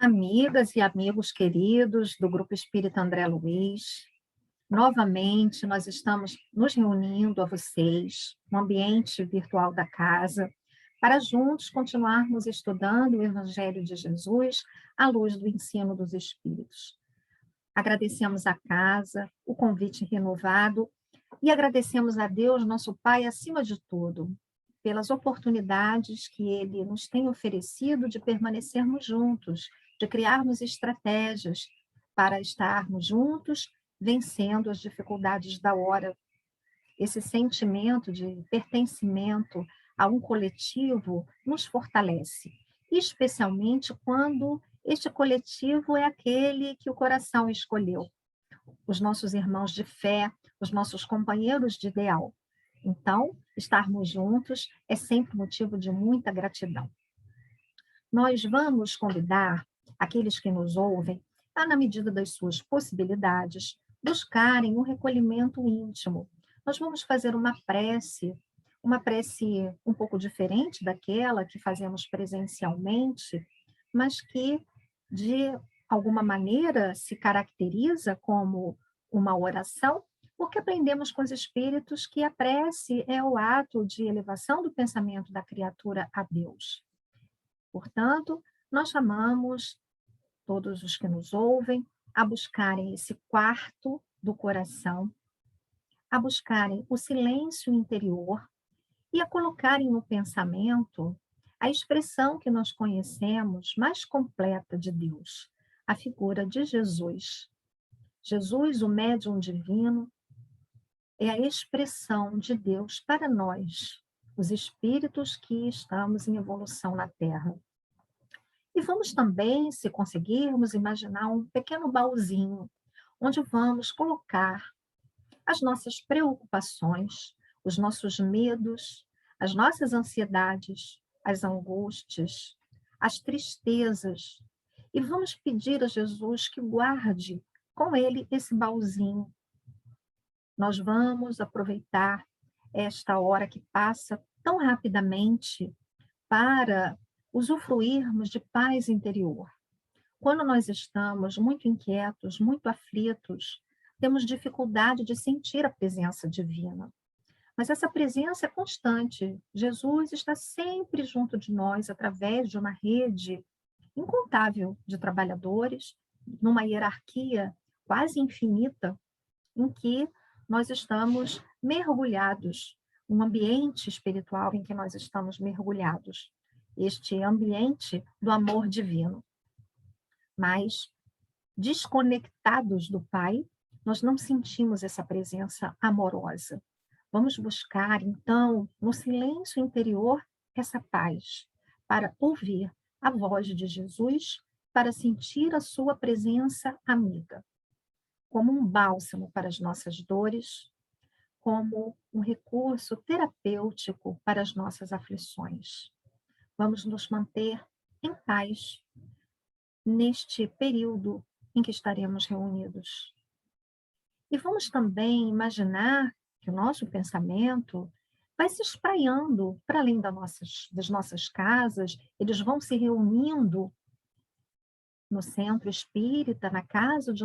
Amigas e amigos queridos do Grupo Espírita André Luiz, novamente nós estamos nos reunindo a vocês no ambiente virtual da casa para juntos continuarmos estudando o Evangelho de Jesus à luz do ensino dos Espíritos. Agradecemos a casa, o convite renovado e agradecemos a Deus, nosso Pai, acima de tudo, pelas oportunidades que Ele nos tem oferecido de permanecermos juntos, de criarmos estratégias para estarmos juntos, vencendo as dificuldades da hora. Esse sentimento de pertencimento a um coletivo nos fortalece, especialmente quando este coletivo é aquele que o coração escolheu, os nossos irmãos de fé, os nossos companheiros de ideal. Então, estarmos juntos é sempre motivo de muita gratidão. Nós vamos convidar aqueles que nos ouvem a, na medida das suas possibilidades, buscarem um recolhimento íntimo. Nós vamos fazer uma prece um pouco diferente daquela que fazemos presencialmente, mas que, de alguma maneira, se caracteriza como uma oração, porque aprendemos com os espíritos que a prece é o ato de elevação do pensamento da criatura a Deus. Portanto, nós chamamos todos os que nos ouvem a buscarem esse quarto do coração, a buscarem o silêncio interior e a colocarem no pensamento a expressão que nós conhecemos mais completa de Deus, a figura de Jesus. Jesus, o médium divino, é a expressão de Deus para nós, os espíritos que estamos em evolução na Terra. E vamos também, se conseguirmos, imaginar um pequeno baúzinho, onde vamos colocar as nossas preocupações, os nossos medos, as nossas ansiedades, as angústias, as tristezas, e vamos pedir a Jesus que guarde com ele esse baúzinho. Nós vamos aproveitar esta hora que passa tão rapidamente para usufruirmos de paz interior. Quando nós estamos muito inquietos, muito aflitos, temos dificuldade de sentir a presença divina. Mas essa presença é constante. Jesus está sempre junto de nós através de uma rede incontável de trabalhadores, numa hierarquia quase infinita, em que nós estamos mergulhados, um ambiente espiritual em que nós estamos mergulhados, este ambiente do amor divino. Mas, desconectados do Pai, nós não sentimos essa presença amorosa. Vamos buscar, então, no silêncio interior, essa paz, para ouvir a voz de Jesus, para sentir a sua presença amiga, como um bálsamo para as nossas dores, como um recurso terapêutico para as nossas aflições. Vamos nos manter em paz neste período em que estaremos reunidos. E vamos também imaginar que o nosso pensamento vai se espraiando para além das nossas casas, eles vão se reunindo no centro espírita, na casa de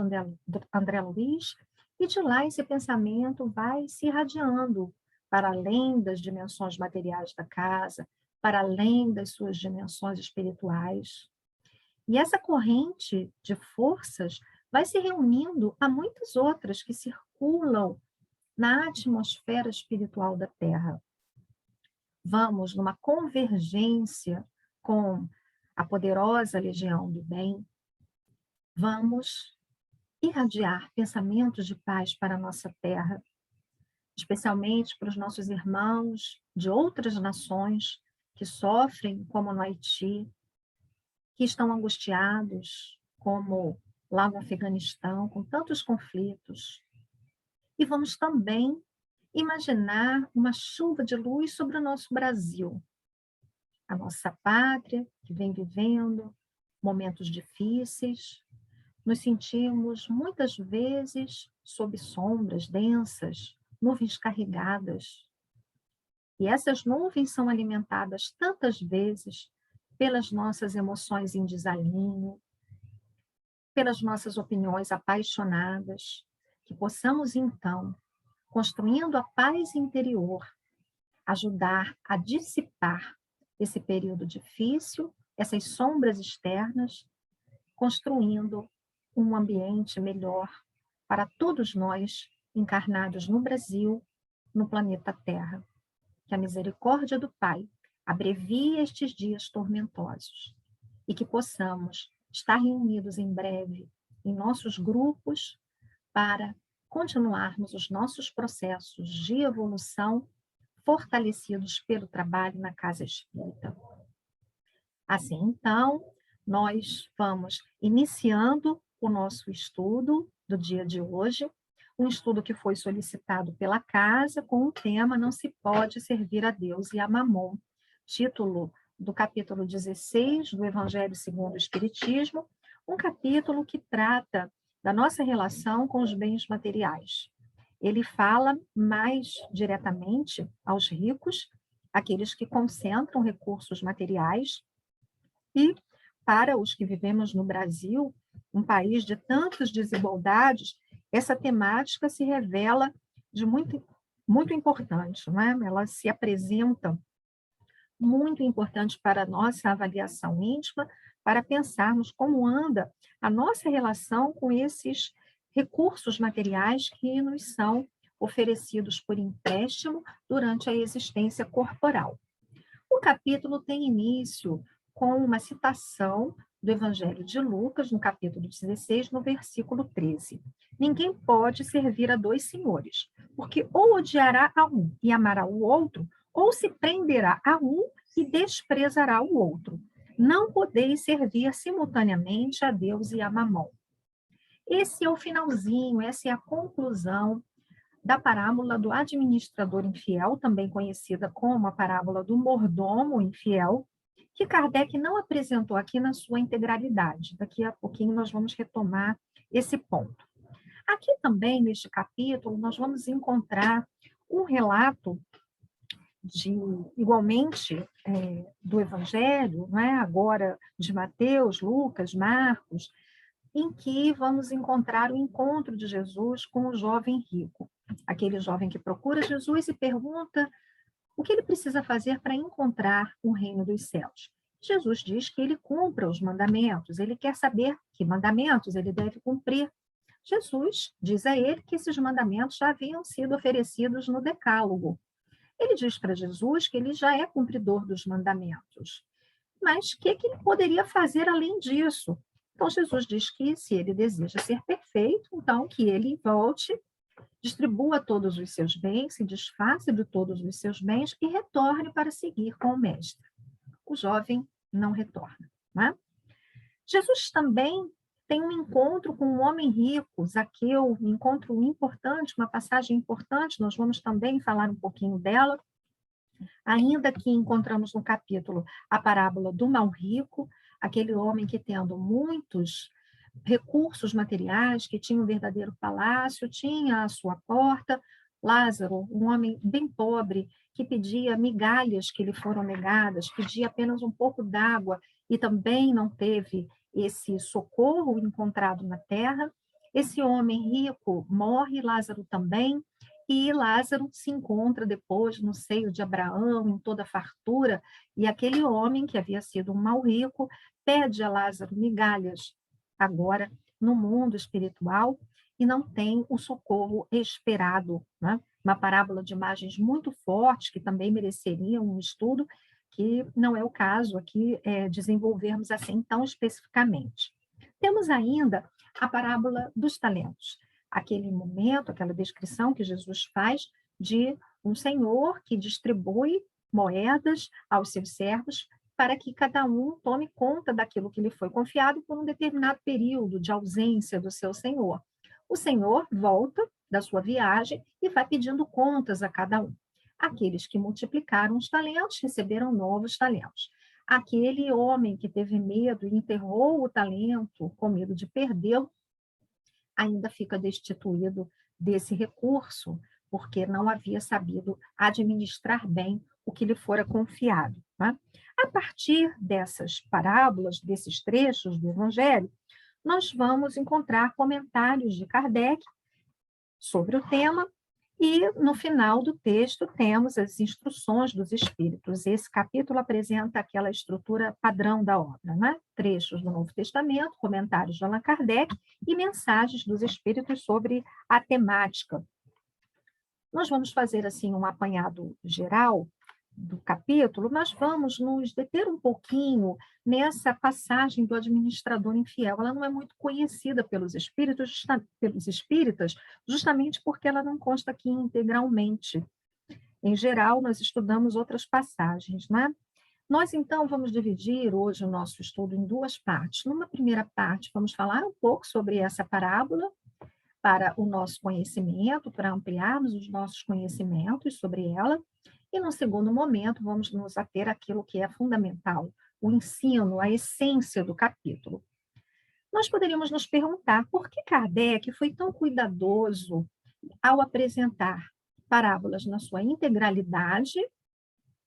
André Luiz, e de lá esse pensamento vai se irradiando para além das dimensões materiais da casa, para além das suas dimensões espirituais. E essa corrente de forças vai se reunindo a muitas outras que circulam na atmosfera espiritual da Terra. Vamos numa convergência com a poderosa legião do bem, vamos irradiar pensamentos de paz para a nossa terra, especialmente para os nossos irmãos de outras nações que sofrem, como no Haiti, que estão angustiados, como lá no Afeganistão, com tantos conflitos. E vamos também imaginar uma chuva de luz sobre o nosso Brasil, a nossa pátria, que vem vivendo momentos difíceis. Nos sentimos muitas vezes sob sombras densas, nuvens carregadas. E essas nuvens são alimentadas tantas vezes pelas nossas emoções em desalinho, pelas nossas opiniões apaixonadas, que possamos, então, construindo a paz interior, ajudar a dissipar esse período difícil, essas sombras externas, construindo um ambiente melhor para todos nós encarnados no Brasil, no planeta Terra. Que a misericórdia do Pai abrevie estes dias tormentosos e que possamos estar reunidos em breve em nossos grupos para continuarmos os nossos processos de evolução fortalecidos pelo trabalho na Casa Espírita. Assim, então, nós vamos iniciando o nosso estudo do dia de hoje, um estudo que foi solicitado pela Casa com o tema Não se pode servir a Deus e a Mamon, título do capítulo 16 do Evangelho segundo o Espiritismo, um capítulo que trata da nossa relação com os bens materiais. Ele fala mais diretamente aos ricos, aqueles que concentram recursos materiais, e para os que vivemos no Brasil, um país de tantas desigualdades, essa temática se revela de muito importante, não é? Ela se apresenta muito importante para a nossa avaliação íntima, para pensarmos como anda a nossa relação com esses recursos materiais que nos são oferecidos por empréstimo durante a existência corporal. O capítulo tem início com uma citação do Evangelho de Lucas, no capítulo 16, no versículo 13. Ninguém pode servir a dois senhores, porque ou odiará a um e amará o outro, ou se prenderá a um e desprezará o outro. Não podeis servir simultaneamente a Deus e a Mamon. Esse é o finalzinho, essa é a conclusão da parábola do administrador infiel, também conhecida como a parábola do mordomo infiel, que Kardec não apresentou aqui na sua integralidade. Daqui a pouquinho nós vamos retomar esse ponto. Aqui também, neste capítulo, nós vamos encontrar um relato igualmente do Evangelho, não é? Agora de Mateus, Lucas, Marcos, em que vamos encontrar o encontro de Jesus com o jovem rico. Aquele jovem que procura Jesus e pergunta o que ele precisa fazer para encontrar o reino dos céus. Jesus diz que ele cumpra os mandamentos, ele quer saber que mandamentos ele deve cumprir. Jesus diz a ele que esses mandamentos já haviam sido oferecidos no Decálogo. Ele diz para Jesus que ele já é cumpridor dos mandamentos. Mas o que ele poderia fazer além disso? Então, Jesus diz que se ele deseja ser perfeito, então que ele volte, distribua todos os seus bens, se desfaça de todos os seus bens e retorne para seguir com o mestre. O jovem não retorna. Não é? Jesus também tem um encontro com um homem rico, Zaqueu, um encontro importante, uma passagem importante, nós vamos também falar um pouquinho dela, ainda que encontramos no capítulo a parábola do mal rico, aquele homem que, tendo muitos recursos materiais, que tinha um verdadeiro palácio, tinha a sua porta, Lázaro, um homem bem pobre, que pedia migalhas que lhe foram negadas, pedia apenas um pouco d'água e também não teve esse socorro encontrado na terra. Esse homem rico morre, Lázaro também, e Lázaro se encontra depois no seio de Abraão, em toda a fartura, e aquele homem, que havia sido um mau rico, pede a Lázaro migalhas, agora no mundo espiritual, e não tem o socorro esperado. Né? Uma parábola de imagens muito forte, que também mereceria um estudo, que não é o caso aqui desenvolvermos assim tão especificamente. Temos ainda a parábola dos talentos. Aquele momento, aquela descrição que Jesus faz de um senhor que distribui moedas aos seus servos para que cada um tome conta daquilo que lhe foi confiado por um determinado período de ausência do seu senhor. O senhor volta da sua viagem e vai pedindo contas a cada um. Aqueles que multiplicaram os talentos receberam novos talentos. Aquele homem que teve medo e enterrou o talento com medo de perdê-lo, ainda fica destituído desse recurso, porque não havia sabido administrar bem o que lhe fora confiado. Né? A partir dessas parábolas, desses trechos do Evangelho, nós vamos encontrar comentários de Kardec sobre o tema, e no final do texto temos as instruções dos espíritos. Esse capítulo apresenta aquela estrutura padrão da obra, né? Trechos do Novo Testamento, comentários de Allan Kardec e mensagens dos espíritos sobre a temática. Nós vamos fazer assim um apanhado geral do capítulo, mas vamos nos deter um pouquinho nessa passagem do administrador infiel. Ela não é muito conhecida pelos espíritas, justamente porque ela não consta aqui integralmente. Em geral, nós estudamos outras passagens, né? Nós, então, vamos dividir hoje o nosso estudo em duas partes. Numa primeira parte, vamos falar um pouco sobre essa parábola, para o nosso conhecimento, para ampliarmos os nossos conhecimentos sobre ela. E, no segundo momento, vamos nos ater àquilo que é fundamental, o ensino, a essência do capítulo. Nós poderíamos nos perguntar por que Kardec foi tão cuidadoso ao apresentar parábolas na sua integralidade,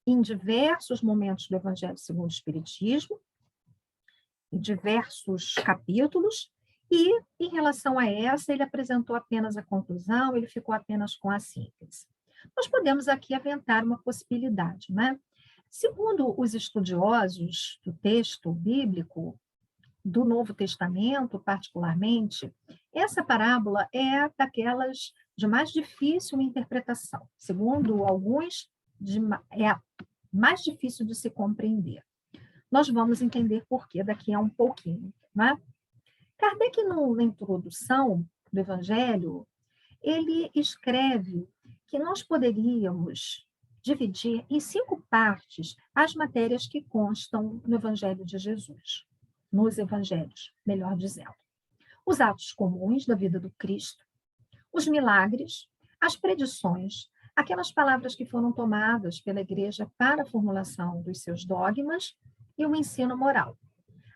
em diversos momentos do Evangelho segundo o Espiritismo, em diversos capítulos, e, em relação a essa, ele apresentou apenas a conclusão, ele ficou apenas com a síntese. Nós podemos aqui aventar uma possibilidade, né? Segundo os estudiosos do texto bíblico, do Novo Testamento, particularmente, essa parábola é daquelas de mais difícil interpretação. Segundo alguns, é a mais difícil de se compreender. Nós vamos entender por quê daqui a um pouquinho, né? Kardec, na introdução do Evangelho, ele escreve que nós poderíamos dividir em 5 partes as matérias que constam no Evangelho de Jesus, nos Evangelhos, melhor dizendo. Os atos comuns da vida do Cristo, os milagres, as predições, aquelas palavras que foram tomadas pela Igreja para a formulação dos seus dogmas e o ensino moral.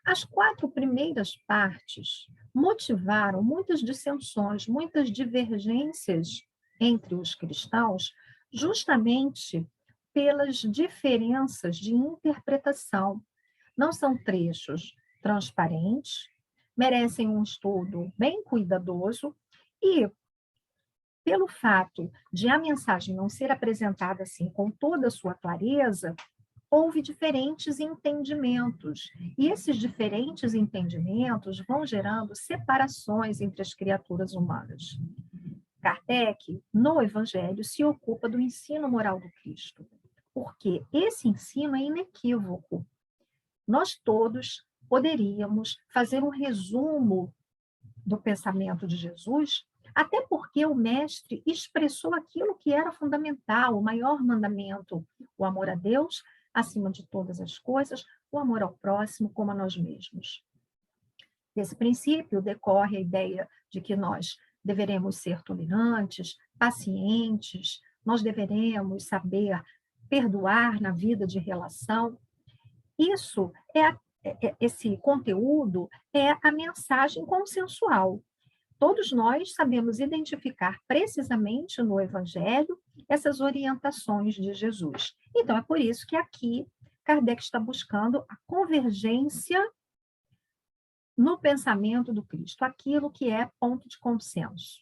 As 4 primeiras partes motivaram muitas dissensões, muitas divergências entre os cristãos, justamente pelas diferenças de interpretação. Não são trechos transparentes, merecem um estudo bem cuidadoso e, pelo fato de a mensagem não ser apresentada assim com toda a sua clareza, houve diferentes entendimentos, e esses diferentes entendimentos vão gerando separações entre as criaturas humanas. Kardec, no Evangelho, se ocupa do ensino moral do Cristo, porque esse ensino é inequívoco. Nós todos poderíamos fazer um resumo do pensamento de Jesus, até porque o Mestre expressou aquilo que era fundamental, o maior mandamento, o amor a Deus, acima de todas as coisas, o amor ao próximo como a nós mesmos. Desse princípio decorre a ideia de que nós deveremos ser tolerantes, pacientes, nós deveremos saber perdoar na vida de relação. Isso esse conteúdo é a mensagem consensual. Todos nós sabemos identificar precisamente no Evangelho essas orientações de Jesus. Então, é por isso que aqui Kardec está buscando a convergência no pensamento do Cristo, aquilo que é ponto de consenso.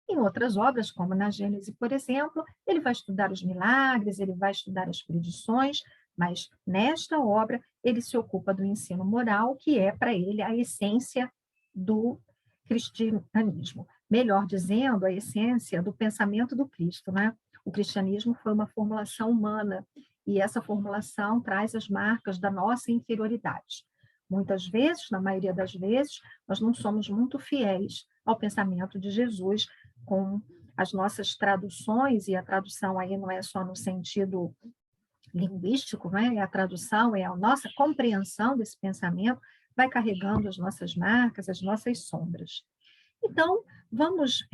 Em outras obras, como na Gênese, por exemplo, ele vai estudar os milagres, ele vai estudar as predições, mas nesta obra ele se ocupa do ensino moral, que é para ele a essência do cristianismo. Melhor dizendo, a essência do pensamento do Cristo, né? O cristianismo foi uma formulação humana, e essa formulação traz as marcas da nossa inferioridade. Muitas vezes, na maioria das vezes, nós não somos muito fiéis ao pensamento de Jesus, com as nossas traduções, e a tradução aí não é só no sentido linguístico, né? A tradução é a nossa compreensão desse pensamento, vai carregando as nossas marcas, as nossas sombras. Então, vamos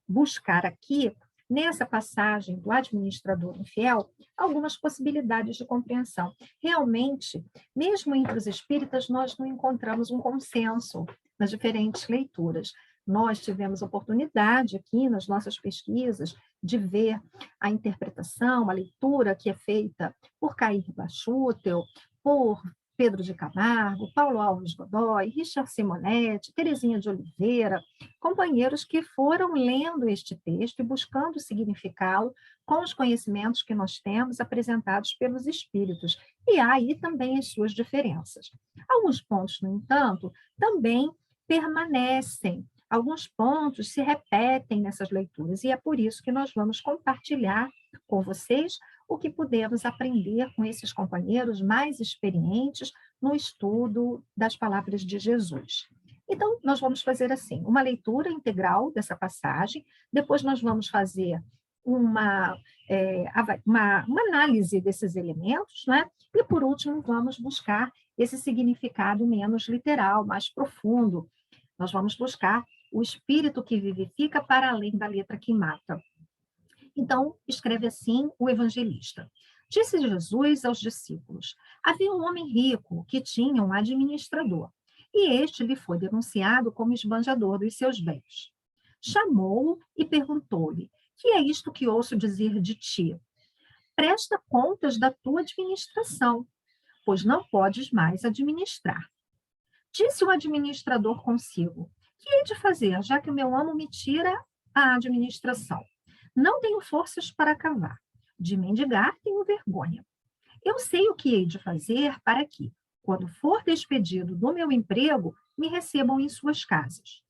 buscar aqui, nessa passagem do administrador infiel, algumas possibilidades de compreensão. Realmente, mesmo entre os espíritas, nós não encontramos um consenso nas diferentes leituras. Nós tivemos oportunidade aqui nas nossas pesquisas de ver a interpretação, a leitura que é feita por Cair Bachutel, por Pedro de Camargo, Paulo Alves Godoy, Richard Simonetti, Terezinha de Oliveira, companheiros que foram lendo este texto e buscando significá-lo com os conhecimentos que nós temos apresentados pelos espíritos. E há aí também as suas diferenças. Alguns pontos, no entanto, também permanecem. Alguns pontos se repetem nessas leituras, e é por isso que nós vamos compartilhar com vocês o que pudemos aprender com esses companheiros mais experientes no estudo das palavras de Jesus. Então, nós vamos fazer assim, uma leitura integral dessa passagem, depois nós vamos fazer uma análise desses elementos, né? E, por último, vamos buscar esse significado menos literal, mais profundo. Nós vamos buscar o espírito que vivifica para além da letra que mata. Então, escreve assim o evangelista. Disse Jesus aos discípulos: havia um homem rico que tinha um administrador, e este lhe foi denunciado como esbanjador dos seus bens. Chamou-o e perguntou-lhe: que é isto que ouço dizer de ti? Presta contas da tua administração, pois não podes mais administrar. Disse o administrador consigo: que hei de fazer, já que o meu amo me tira a administração? Não tenho forças para cavar. De mendigar tenho vergonha. Eu sei o que hei de fazer para que, quando for despedido do meu emprego, me recebam em suas casas.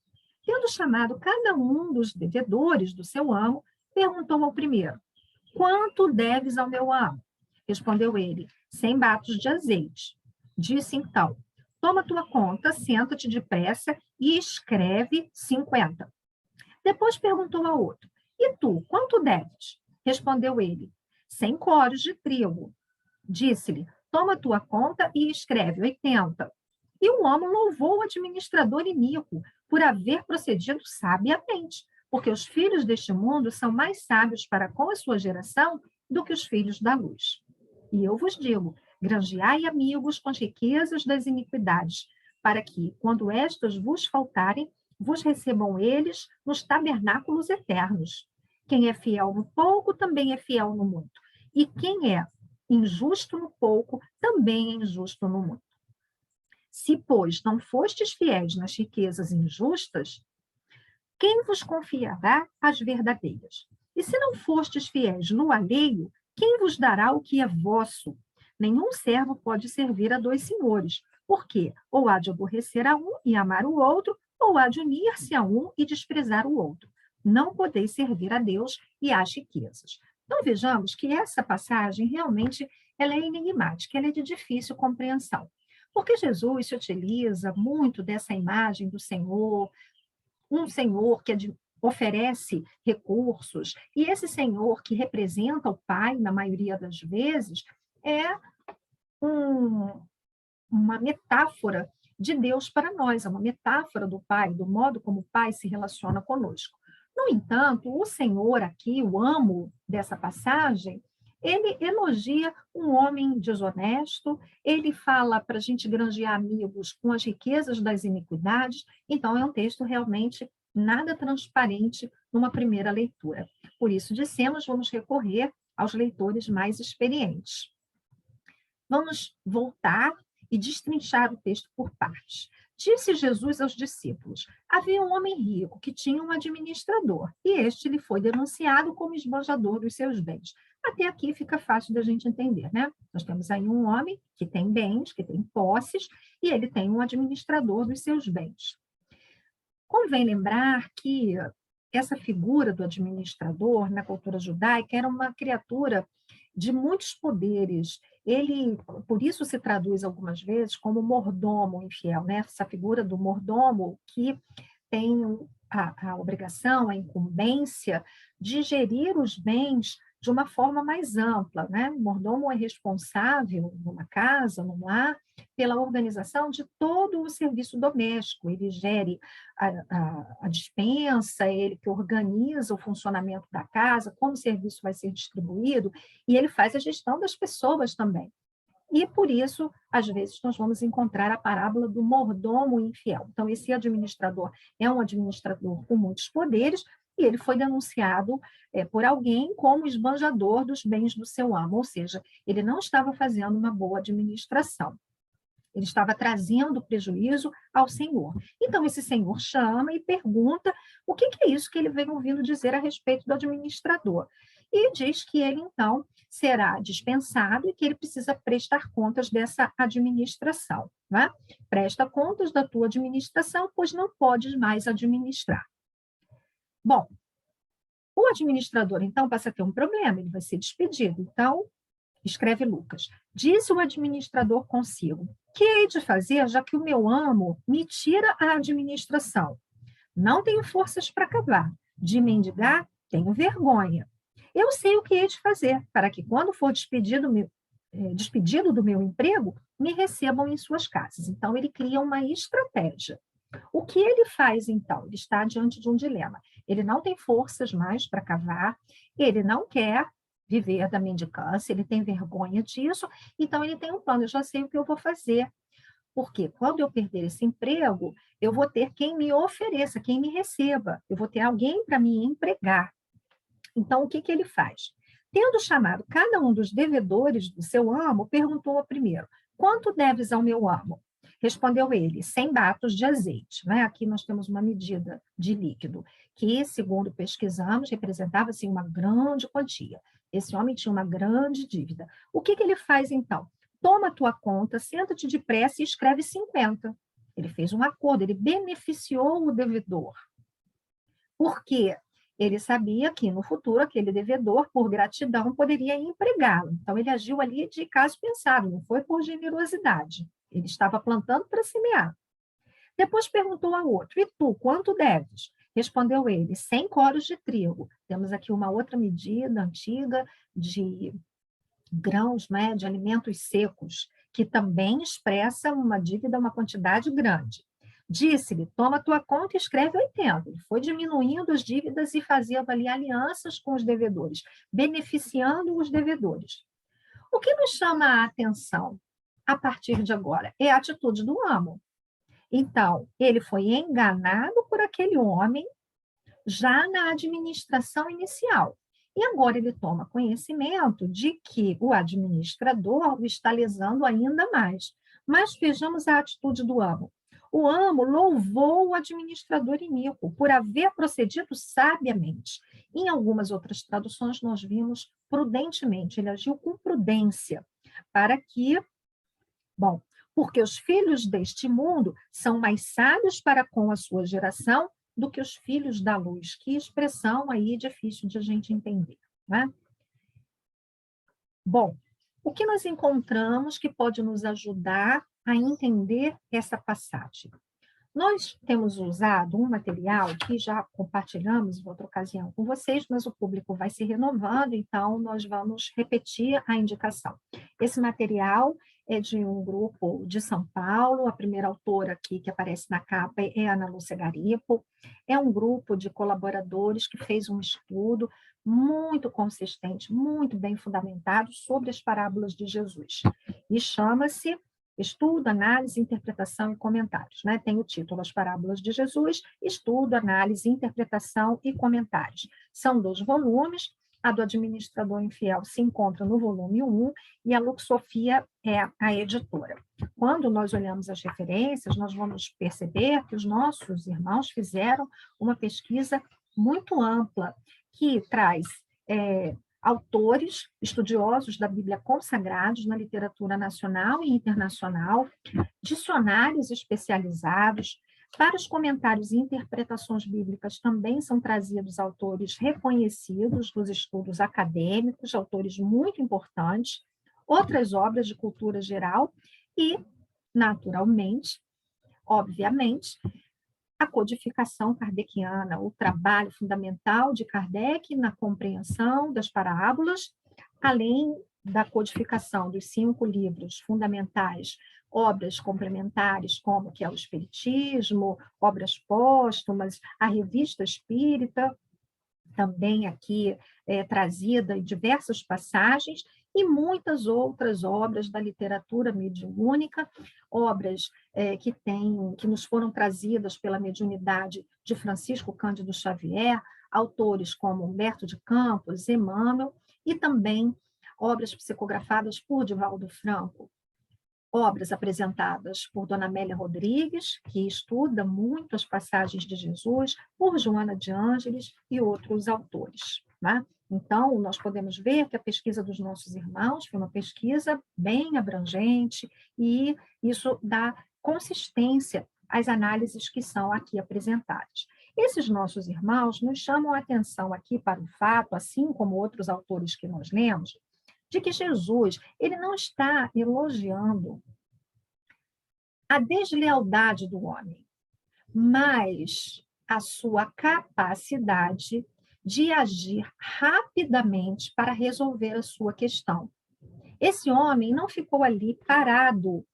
Tendo chamado cada um dos devedores do seu amo, perguntou ao primeiro: quanto deves ao meu amo? Respondeu ele: 100 batos de azeite. Disse então: toma tua conta, senta-te depressa e escreve 50. Depois perguntou ao outro: e tu, quanto deves? Respondeu ele: 100 coros de trigo. Disse-lhe: toma tua conta e escreve 80. E o homem louvou o administrador iníquo por haver procedido sabiamente, porque os filhos deste mundo são mais sábios para com a sua geração do que os filhos da luz. E eu vos digo: granjeai amigos com as riquezas das iniquidades, para que, quando estas vos faltarem, vos recebam eles nos tabernáculos eternos. Quem é fiel no pouco também é fiel no muito. E quem é injusto no pouco também é injusto no muito. Se, pois, não fostes fiéis nas riquezas injustas, quem vos confiará as verdadeiras? E se não fostes fiéis no alheio, quem vos dará o que é vosso? Nenhum servo pode servir a dois senhores, porque ou há de aborrecer a um e amar o outro, ou há de unir-se a um e desprezar o outro. Não podeis servir a Deus e às riquezas. Então, vejamos que essa passagem realmente ela é enigmática, ela é de difícil compreensão. Porque Jesus se utiliza muito dessa imagem do Senhor, um Senhor que oferece recursos, e esse Senhor que representa o Pai, na maioria das vezes, é uma metáfora de Deus para nós, é uma metáfora do Pai, do modo como o Pai se relaciona conosco. No entanto, o Senhor aqui, o amo dessa passagem, ele elogia um homem desonesto, ele fala para a gente granjear amigos com as riquezas das iniquidades, então é um texto realmente nada transparente numa primeira leitura. Por isso, dissemos, vamos recorrer aos leitores mais experientes. Vamos voltar e destrinchar o texto por partes. Disse Jesus aos discípulos: havia um homem rico que tinha um administrador, e este lhe foi denunciado como esbanjador dos seus bens. Até aqui fica fácil da gente entender, né? Nós temos aí um homem que tem bens, que tem posses, e ele tem um administrador dos seus bens. Convém lembrar que essa figura do administrador na cultura judaica era uma criatura de muitos poderes. Ele, por isso, se traduz algumas vezes como mordomo infiel, né? Essa figura do mordomo que tem a obrigação, a incumbência de gerir os bens de uma forma mais ampla, né? O mordomo é responsável numa casa, num lar, pela organização de todo o serviço doméstico. Ele gere a despensa, ele que organiza o funcionamento da casa, como o serviço vai ser distribuído, e ele faz a gestão das pessoas também. E, por isso, às vezes, nós vamos encontrar a parábola do mordomo infiel. Então, esse administrador é um administrador com muitos poderes, e ele foi denunciado por alguém como esbanjador dos bens do seu amo, ou seja, ele não estava fazendo uma boa administração. Ele estava trazendo prejuízo ao senhor. Então, esse senhor chama e pergunta o que é isso que ele vem ouvindo dizer a respeito do administrador. E diz que ele, então, será dispensado e que ele precisa prestar contas dessa administração. Né? Presta contas da tua administração, pois não podes mais administrar. Bom, o administrador, então, passa a ter um problema, ele vai ser despedido. Então, escreve Lucas, disse o administrador consigo, que hei de fazer, já que o meu amo me tira a administração? Não tenho forças para cavar, de mendigar, tenho vergonha. Eu sei o que hei de fazer, para que quando for despedido do meu emprego, me recebam em suas casas. Então, ele cria uma estratégia. O que ele faz, então? Ele está diante de um dilema. Ele não tem forças mais para cavar, ele não quer viver da mendicância, ele tem vergonha disso, então ele tem um plano, eu já sei o que eu vou fazer. Porque quando eu perder esse emprego, eu vou ter quem me ofereça, quem me receba, eu vou ter alguém para me empregar. Então, o que ele faz? Tendo chamado cada um dos devedores do seu amo, perguntou ao primeiro, quanto deves ao meu amo? Respondeu ele, 100 batos de azeite. Né? Aqui nós temos uma medida de líquido, que, segundo pesquisamos, representava assim, uma grande quantia. Esse homem tinha uma grande dívida. O que ele faz, então? Toma a tua conta, senta-te depressa e escreve 50. Ele fez um acordo, ele beneficiou o devedor. Por quê? Ele sabia que, no futuro, aquele devedor, por gratidão, poderia empregá-lo. Então, ele agiu ali de caso pensado, não foi por generosidade. Ele estava plantando para semear. Depois perguntou ao outro, e tu, quanto deves? Respondeu ele, 100 coros de trigo. Temos aqui uma outra medida antiga de grãos, né, de alimentos secos, que também expressa uma dívida, uma quantidade grande. Disse-lhe, toma tua conta e escreve 80. Ele foi diminuindo as dívidas e fazendo ali alianças com os devedores, beneficiando os devedores. O que nos chama a atenção a partir de agora é a atitude do amo. Então, ele foi enganado por aquele homem já na administração inicial. E agora ele toma conhecimento de que o administrador o está lesando ainda mais. Mas vejamos a atitude do amo. O amo louvou o administrador iníquo por haver procedido sabiamente. Em algumas outras traduções, nós vimos prudentemente, ele agiu com prudência, para que, bom, porque os filhos deste mundo são mais sábios para com a sua geração do que os filhos da luz. Que expressão aí difícil de a gente entender, né? Bom, o que nós encontramos que pode nos ajudar a entender essa passagem? Nós temos usado um material que já compartilhamos em outra ocasião com vocês, mas o público vai se renovando, então nós vamos repetir a indicação. Esse material é de um grupo de São Paulo, a primeira autora aqui que aparece na capa é Ana Lúcia Garipo, é um grupo de colaboradores que fez um estudo muito consistente, muito bem fundamentado sobre as parábolas de Jesus, e chama-se Estudo, Análise, Interpretação e Comentários. Né? Tem o título As Parábolas de Jesus, Estudo, Análise, Interpretação e Comentários. São 2 volumes, a do Administrador Infiel se encontra no volume 1 e a Luxofia é a editora. Quando nós olhamos as referências, nós vamos perceber que os nossos irmãos fizeram uma pesquisa muito ampla, que traz autores estudiosos da Bíblia consagrados na literatura nacional e internacional, dicionários especializados. Para os comentários e interpretações bíblicas também são trazidos autores reconhecidos dos estudos acadêmicos, autores muito importantes, outras obras de cultura geral e, naturalmente, obviamente, a codificação kardeciana, o trabalho fundamental de Kardec na compreensão das parábolas, além da codificação dos 5 livros fundamentais, obras complementares, como que é o Espiritismo, obras póstumas, a Revista Espírita, também aqui trazida em diversas passagens, e muitas outras obras da literatura mediúnica, obras que nos foram trazidas pela mediunidade de Francisco Cândido Xavier, autores como Humberto de Campos, Emmanuel, e também obras psicografadas por Divaldo Franco. obras apresentadas por Dona Amélia Rodrigues, que estuda muito as passagens de Jesus, por Joana de Ângeles e outros autores, né? Então, nós podemos ver que a pesquisa dos nossos irmãos foi uma pesquisa bem abrangente e isso dá consistência às análises que são aqui apresentadas. Esses nossos irmãos nos chamam a atenção aqui para o fato, assim como outros autores que nós lemos, de que Jesus, ele não está elogiando a deslealdade do homem, mas a sua capacidade de agir rapidamente para resolver a sua questão. Esse homem não ficou ali parado,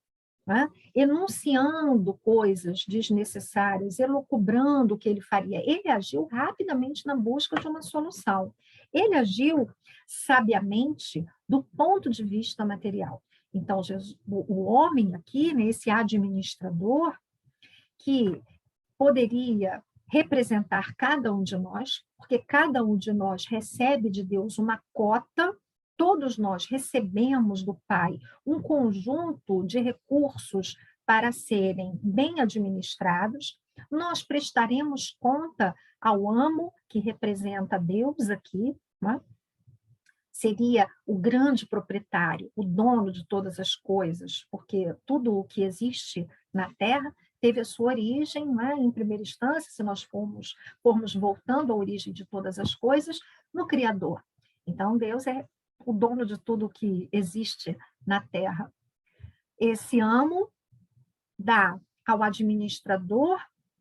né, enunciando coisas desnecessárias, elucubrando o que ele faria. Ele agiu rapidamente na busca de uma solução. Ele agiu sabiamente do ponto de vista material. Então, Jesus, o homem aqui, né, esse administrador, que poderia representar cada um de nós, porque cada um de nós recebe de Deus uma cota, todos nós recebemos do Pai um conjunto de recursos para serem bem administrados, nós prestaremos conta ao amo, que representa Deus aqui, né? Seria o grande proprietário, o dono de todas as coisas, porque tudo o que existe na Terra teve a sua origem, né, em primeira instância, se nós formos voltando à origem de todas as coisas, no Criador. Então, Deus é o dono de tudo que existe na Terra. Esse amo dá ao administrador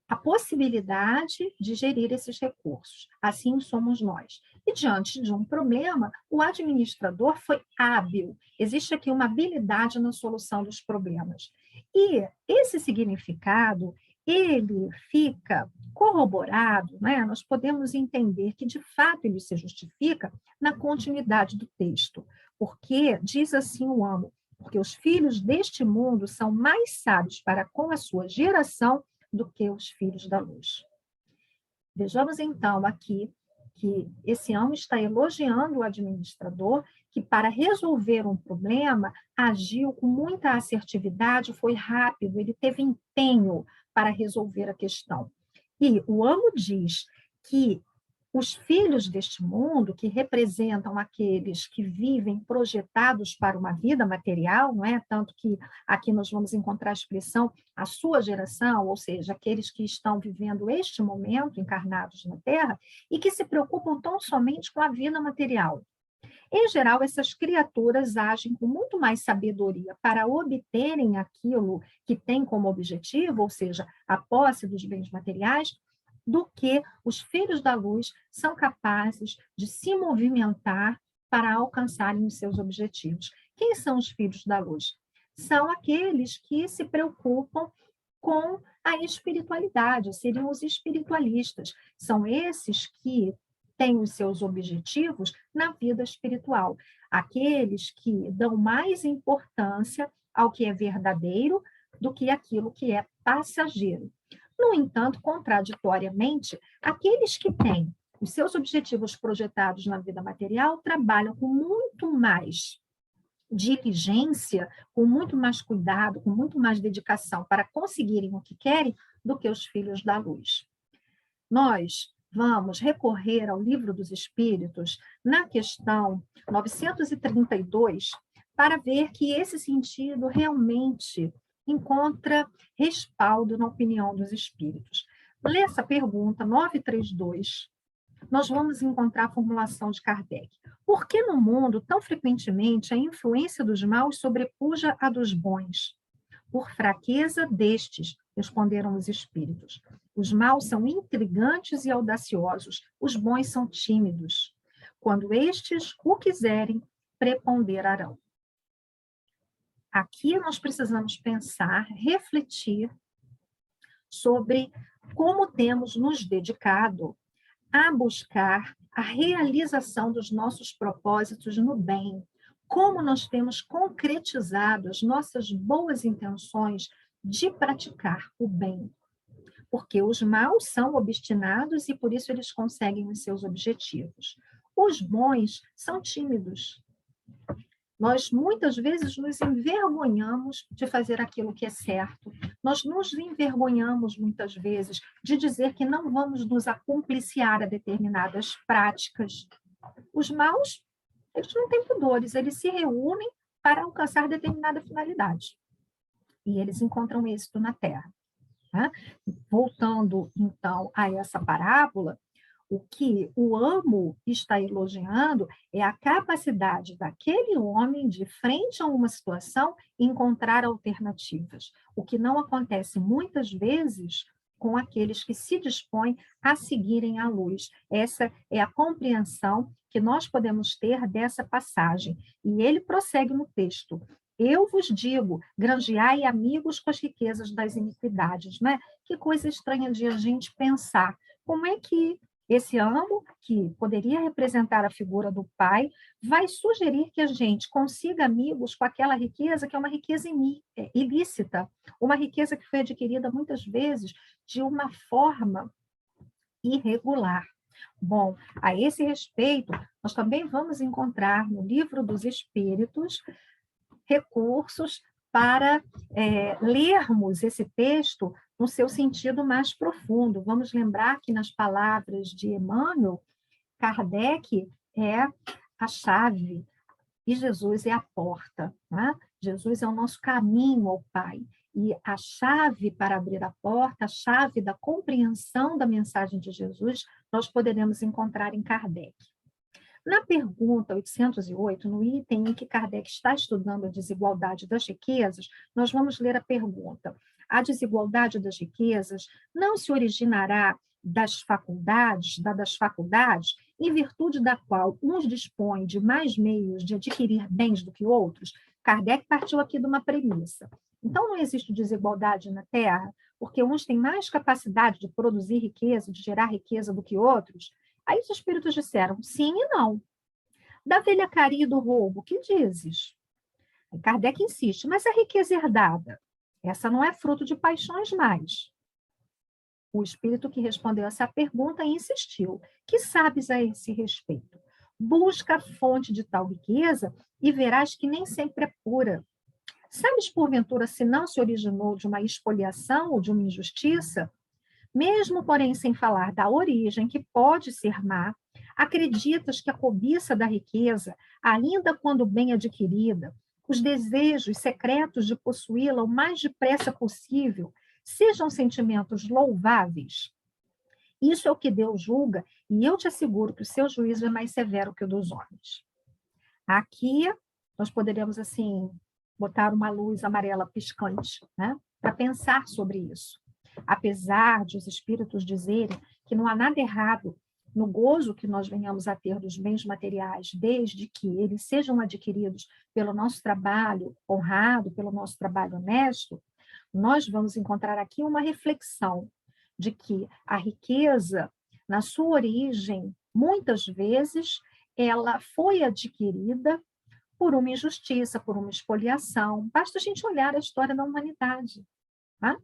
a possibilidade de gerir esses recursos. Assim somos nós. E diante de um problema, o administrador foi hábil. Existe aqui uma habilidade na solução dos problemas. E esse significado, ele fica corroborado, né? Nós podemos entender que, de fato, ele se justifica na continuidade do texto. Porque, diz assim o amo, porque os filhos deste mundo são mais sábios para com a sua geração do que os filhos da luz. Vejamos então aqui que esse amo está elogiando o administrador, que para resolver um problema agiu com muita assertividade, foi rápido, ele teve empenho para resolver a questão. E o amo diz que os filhos deste mundo, que representam aqueles que vivem projetados para uma vida material, não é? Tanto que aqui nós vamos encontrar a expressão a sua geração, ou seja, aqueles que estão vivendo este momento encarnados na Terra e que se preocupam tão somente com a vida material. Em geral, essas criaturas agem com muito mais sabedoria para obterem aquilo que têm como objetivo, ou seja, a posse dos bens materiais, do que os filhos da luz são capazes de se movimentar para alcançarem os seus objetivos. Quem são os filhos da luz? São aqueles que se preocupam com a espiritualidade, seriam os espiritualistas. São esses que têm os seus objetivos na vida espiritual. Aqueles que dão mais importância ao que é verdadeiro do que aquilo que é passageiro. No entanto, contraditoriamente, aqueles que têm os seus objetivos projetados na vida material trabalham com muito mais diligência, com muito mais cuidado, com muito mais dedicação para conseguirem o que querem do que os filhos da luz. Nós vamos recorrer ao Livro dos Espíritos na questão 932 para ver que esse sentido realmente encontra respaldo na opinião dos espíritos. Nessa pergunta 932, nós vamos encontrar a formulação de Kardec. Por que no mundo, tão frequentemente, a influência dos maus sobrepuja a dos bons? Por fraqueza destes, responderam os espíritos. Os maus são intrigantes e audaciosos, os bons são tímidos. Quando estes o quiserem, preponderarão. Aqui nós precisamos pensar, refletir sobre como temos nos dedicado a buscar a realização dos nossos propósitos no bem, como nós temos concretizado as nossas boas intenções de praticar o bem. Porque os maus são obstinados e por isso eles conseguem os seus objetivos. Os bons são tímidos. Nós, muitas vezes, nos envergonhamos de fazer aquilo que é certo. Nós nos envergonhamos, muitas vezes, de dizer que não vamos nos acompliciar a determinadas práticas. Os maus, eles não têm pudores, eles se reúnem para alcançar determinada finalidade. E eles encontram êxito na Terra. Tá? Voltando, então, a essa parábola, o que o amo está elogiando é a capacidade daquele homem, de frente a uma situação, encontrar alternativas, o que não acontece muitas vezes com aqueles que se dispõem a seguirem a luz. Essa é a compreensão que nós podemos ter dessa passagem. E ele prossegue no texto: eu vos digo, granjeai amigos com as riquezas das iniquidades, né? Que coisa estranha de a gente pensar. Como é que esse amo, que poderia representar a figura do pai, vai sugerir que a gente consiga amigos com aquela riqueza que é uma riqueza ilícita, uma riqueza que foi adquirida muitas vezes de uma forma irregular. Bom, a esse respeito, nós também vamos encontrar no Livro dos Espíritos recursos para lermos esse texto no seu sentido mais profundo. Vamos lembrar que nas palavras de Emmanuel, Kardec é a chave e Jesus é a porta. Né? Jesus é o nosso caminho ao Pai. E a chave para abrir a porta, a chave da compreensão da mensagem de Jesus, nós poderemos encontrar em Kardec. Na pergunta 808, no item em que Kardec está estudando a desigualdade das riquezas, nós vamos ler a pergunta: a desigualdade das riquezas não se originará das faculdades, em virtude da qual uns dispõem de mais meios de adquirir bens do que outros? Kardec partiu aqui de uma premissa. Então, não existe desigualdade na Terra, porque uns têm mais capacidade de produzir riqueza, de gerar riqueza do que outros? Aí os espíritos disseram sim e não. Da velhacaria e do roubo, que dizes? Aí Kardec insiste, mas a riqueza herdada, essa não é fruto de paixões mais. O espírito que respondeu essa pergunta insistiu: que sabes a esse respeito? Busca a fonte de tal riqueza e verás que nem sempre é pura. Sabes, porventura, se não se originou de uma expoliação ou de uma injustiça? Mesmo, porém, sem falar da origem, que pode ser má, acreditas que a cobiça da riqueza, ainda quando bem adquirida, os desejos secretos de possuí-la o mais depressa possível, sejam sentimentos louváveis? Isso é o que Deus julga, e eu te asseguro que o seu juízo é mais severo que o dos homens. Aqui, nós poderíamos, assim, botar uma luz amarela piscante, né, para pensar sobre isso. Apesar de os espíritos dizerem que não há nada errado no gozo que nós venhamos a ter dos bens materiais, desde que eles sejam adquiridos pelo nosso trabalho honrado, pelo nosso trabalho honesto, nós vamos encontrar aqui uma reflexão de que a riqueza, na sua origem, muitas vezes, ela foi adquirida por uma injustiça, por uma expoliação. Basta a gente olhar a história da humanidade, tá?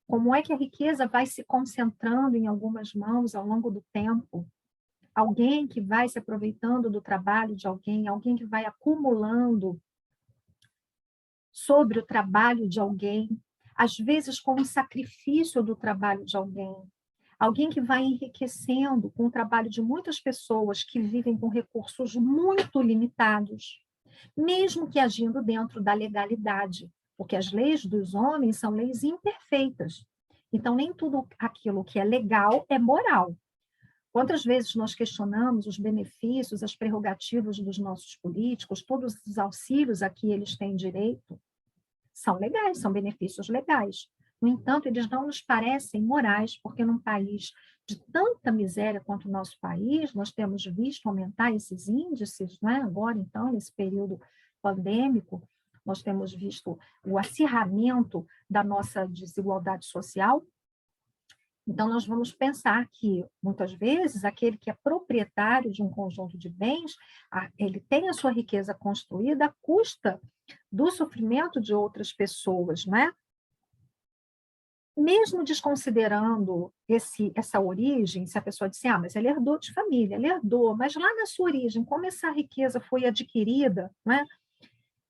Como é que a riqueza vai se concentrando em algumas mãos ao longo do tempo? Alguém que vai se aproveitando do trabalho de alguém, alguém que vai acumulando sobre o trabalho de alguém, às vezes com o sacrifício do trabalho de alguém. Alguém que vai enriquecendo com o trabalho de muitas pessoas que vivem com recursos muito limitados, mesmo que agindo dentro da legalidade, porque as leis dos homens são leis imperfeitas. Então, nem tudo aquilo que é legal é moral. Quantas vezes nós questionamos os benefícios, as prerrogativas dos nossos políticos, todos os auxílios a que eles têm direito? São legais, são benefícios legais. No entanto, eles não nos parecem morais, porque num país de tanta miséria quanto o nosso país, nós temos visto aumentar esses índices, né? Agora, então, nesse período pandêmico, nós temos visto o acirramento da nossa desigualdade social. Então, nós vamos pensar que, muitas vezes, aquele que é proprietário de um conjunto de bens, ele tem a sua riqueza construída à custa do sofrimento de outras pessoas, né? mesmo desconsiderando essa origem, se a pessoa disser, mas ele herdou de família, ele herdou, mas lá na sua origem, como essa riqueza foi adquirida, né?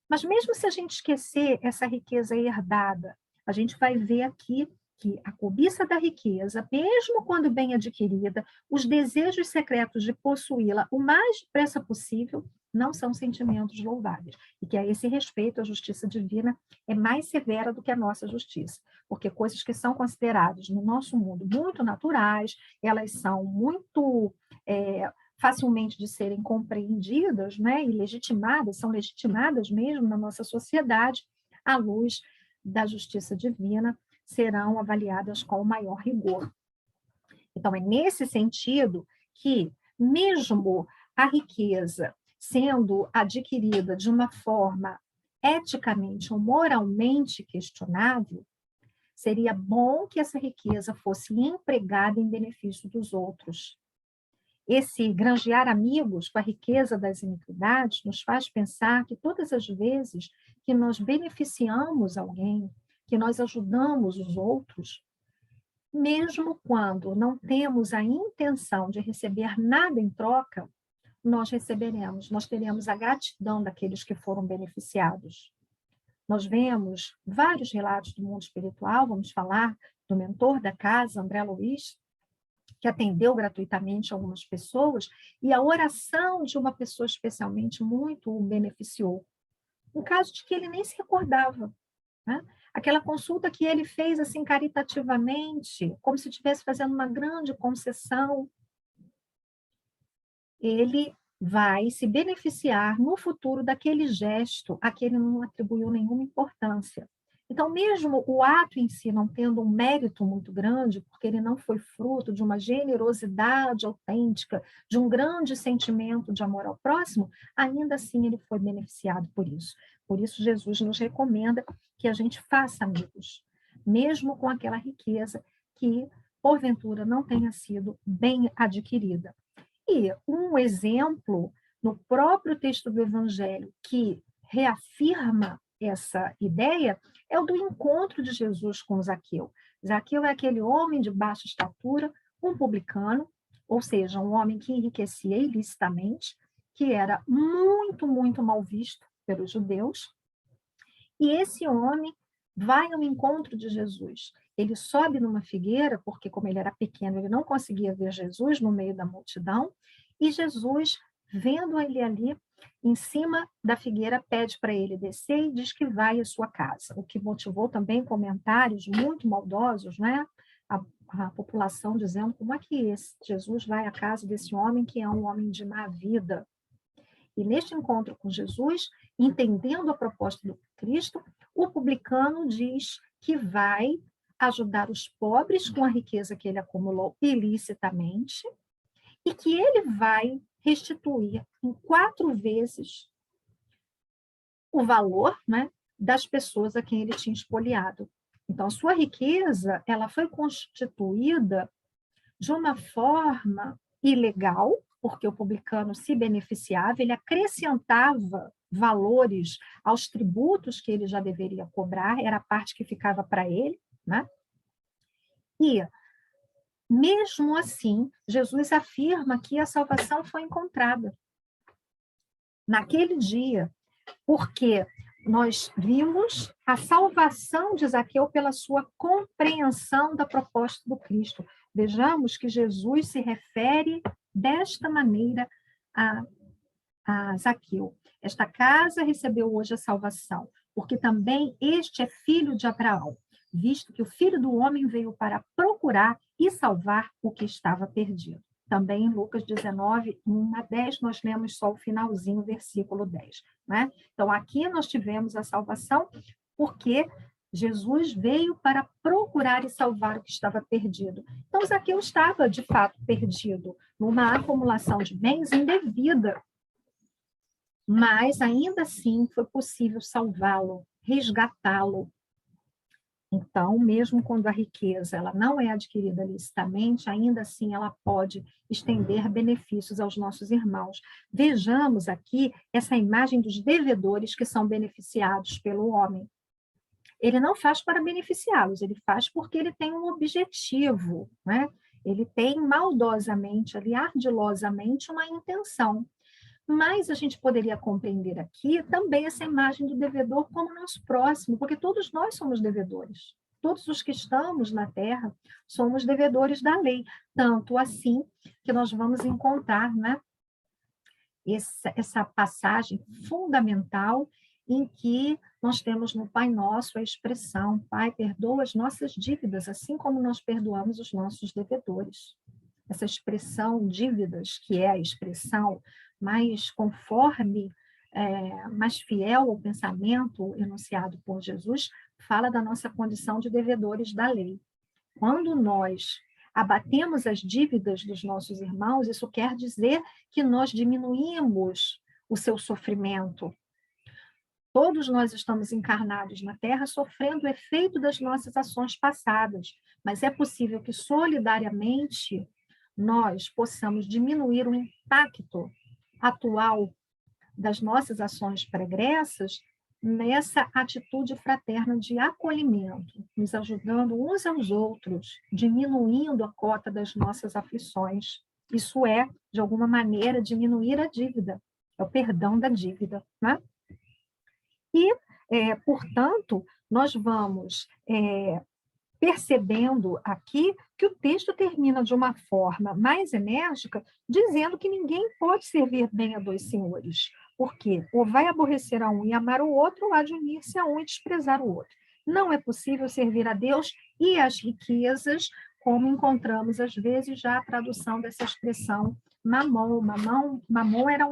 Mas mesmo se a gente esquecer essa riqueza herdada, a gente vai ver aqui que a cobiça da riqueza, mesmo quando bem adquirida, os desejos secretos de possuí-la o mais depressa possível, não são sentimentos louváveis. E que a esse respeito, a justiça divina é mais severa do que a nossa justiça. Porque coisas que são consideradas no nosso mundo muito naturais, elas são muito facilmente de serem compreendidas, né, e legitimadas, são legitimadas mesmo na nossa sociedade, à luz da justiça divina, serão avaliadas com o maior rigor. Então, é nesse sentido que, mesmo a riqueza sendo adquirida de uma forma eticamente ou moralmente questionável, seria bom que essa riqueza fosse empregada em benefício dos outros. Esse granjear amigos com a riqueza das iniquidades nos faz pensar que todas as vezes que nós beneficiamos alguém, que nós ajudamos os outros, mesmo quando não temos a intenção de receber nada em troca, nós receberemos, nós teremos a gratidão daqueles que foram beneficiados. Nós vemos vários relatos do mundo espiritual, vamos falar do mentor da casa, André Luiz, que atendeu gratuitamente algumas pessoas, e a oração de uma pessoa especialmente muito o beneficiou. Um caso de que ele nem se recordava, né? Aquela consulta que ele fez assim caritativamente, como se estivesse fazendo uma grande concessão, ele vai se beneficiar no futuro daquele gesto a que ele não atribuiu nenhuma importância. Então, mesmo o ato em si não tendo um mérito muito grande, porque ele não foi fruto de uma generosidade autêntica, de um grande sentimento de amor ao próximo, ainda assim ele foi beneficiado por isso. Por isso, Jesus nos recomenda que a gente faça amigos, mesmo com aquela riqueza que, porventura, não tenha sido bem adquirida. E um exemplo no próprio texto do Evangelho que reafirma essa ideia é o do encontro de Jesus com Zaqueu. Zaqueu é aquele homem de baixa estatura, um publicano, ou seja, um homem que enriquecia ilicitamente, que era muito, muito mal visto pelos judeus. E esse homem vai ao encontro de Jesus. Ele sobe numa figueira, porque como ele era pequeno, ele não conseguia ver Jesus no meio da multidão, e Jesus, vendo ele ali em cima da figueira, pede para ele descer e diz que vai à sua casa, o que motivou também comentários muito maldosos, né? A população dizendo como é que Jesus vai à casa desse homem que é um homem de má vida. E neste encontro com Jesus, entendendo a proposta do Cristo, o publicano diz que vai ajudar os pobres com a riqueza que ele acumulou ilicitamente e que ele vai restituir em 4 vezes o valor, né, das pessoas a quem ele tinha espoliado. Então, a sua riqueza ela foi constituída de uma forma ilegal, porque o publicano se beneficiava, ele acrescentava valores aos tributos que ele já deveria cobrar, era a parte que ficava para ele, né? E, mesmo assim, Jesus afirma que a salvação foi encontrada naquele dia, porque nós vimos a salvação de Zaqueu pela sua compreensão da proposta do Cristo. Vejamos que Jesus se refere desta maneira a Zaqueu. Esta casa recebeu hoje a salvação, porque também este é filho de Abraão, visto que o Filho do Homem veio para procurar e salvar o que estava perdido. Também em Lucas 19, 1 a 10, nós lemos só o finalzinho, versículo 10. Né? Então, aqui nós tivemos a salvação porque Jesus veio para procurar e salvar o que estava perdido. Então, Zaqueu estava, de fato, perdido numa acumulação de bens indevida, mas ainda assim foi possível salvá-lo, resgatá-lo. Então, mesmo quando a riqueza ela não é adquirida licitamente, ainda assim ela pode estender benefícios aos nossos irmãos. Vejamos aqui essa imagem dos devedores que são beneficiados pelo homem. ele não faz para beneficiá-los, ele faz porque ele tem um objetivo, né? Ele tem maldosamente, ali, ardilosamente, uma intenção. Mas a gente poderia compreender aqui também essa imagem do devedor como nosso próximo, porque todos nós somos devedores. Todos os que estamos na Terra somos devedores da lei. Tanto assim que nós vamos encontrar, né, essa passagem fundamental em que nós temos no Pai Nosso a expressão: Pai, perdoa as nossas dívidas, assim como nós perdoamos os nossos devedores. Essa expressão dívidas, que é a expressão mais conforme, mais fiel ao pensamento enunciado por Jesus, fala da nossa condição de devedores da lei. Quando nós abatemos as dívidas dos nossos irmãos, isso quer dizer que nós diminuímos o seu sofrimento. Todos nós estamos encarnados na Terra sofrendo o efeito das nossas ações passadas, mas é possível que solidariamente nós possamos diminuir o impacto atual das nossas ações pregressas nessa atitude fraterna de acolhimento, nos ajudando uns aos outros, diminuindo a cota das nossas aflições. Isso é, de alguma maneira, diminuir a dívida, é o perdão da dívida, né? E, portanto, nós vamos percebendo aqui que o texto termina de uma forma mais enérgica, dizendo que ninguém pode servir bem a dois senhores, porque ou vai aborrecer a um e amar o outro, ou há de unir-se a um e desprezar o outro. Não é possível servir a Deus e às riquezas, como encontramos às vezes já a tradução dessa expressão mamon. Mamon era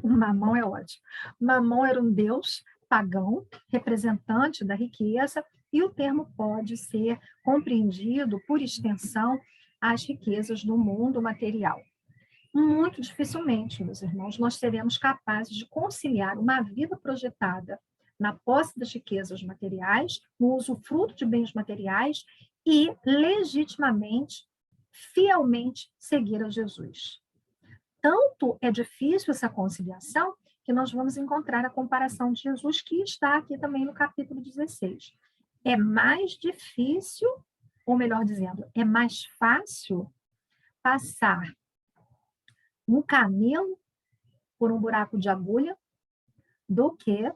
mamon é ótimo. Mamon era um deus pagão, representante da riqueza, e o termo pode ser compreendido, por extensão, às riquezas do mundo material. Muito dificilmente, meus irmãos, nós seremos capazes de conciliar uma vida projetada na posse das riquezas materiais, no usufruto de bens materiais e, legitimamente, fielmente, seguir a Jesus. Tanto é difícil essa conciliação que nós vamos encontrar a comparação de Jesus, que está aqui também no capítulo 16. É mais difícil, ou melhor dizendo, é mais fácil passar um camelo por um buraco de agulha do que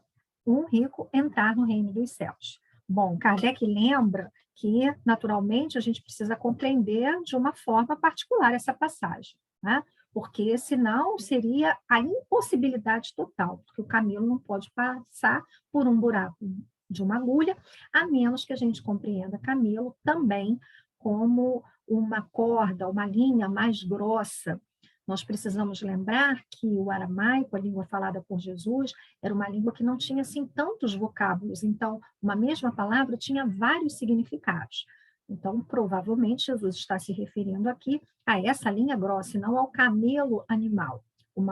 um rico entrar no reino dos céus. Bom, Kardec lembra que, naturalmente, a gente precisa compreender de uma forma particular essa passagem, né? Porque senão seria a impossibilidade total, porque o camelo não pode passar por um buraco de uma agulha, a menos que a gente compreenda camelo também como uma corda, uma linha mais grossa. Nós precisamos lembrar que o aramaico, a língua falada por Jesus, era uma língua que não tinha assim tantos vocábulos, então uma mesma palavra tinha vários significados. Então, provavelmente, Jesus está se referindo aqui a essa linha grossa, e não ao camelo animal, um